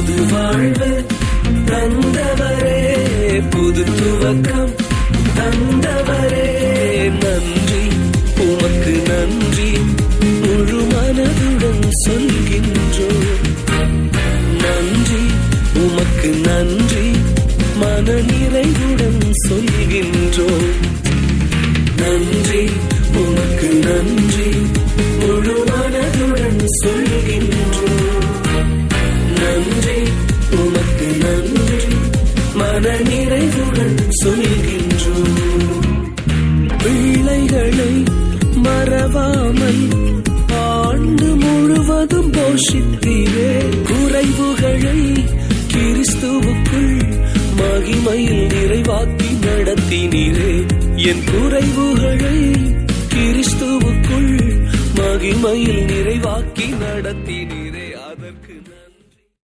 புது வாழ்வு தந்தவரே, புது துவக்கம் தந்தவரே, நன்றி உமக்கு நன்றி முழு மனதுடன் சொல்கின்றோம். நன்றி உமக்கு நன்றி மன நிறைவுடன் சொல்கின்றோம். நன்றி உமக்கு நன்றி முழு மனதுடன் சொல்கின்றோம். நன்றி உமக்கு நன்றி மன நிறைவுடன் சொல்கின்றோம். பிள்ளைகளை மறவாமல் ஆண்டு முழுவதும் போஷித்தீரே, குறைவுகளை கிறிஸ்துவுக்குள் மகிமையில் நிறைவாக்கி நடத்தினீரே. என் குறைவுகளை கிறிஸ்துவுக்குள் மகிமையில் நிறைவாக்கி நடத்தினீரே.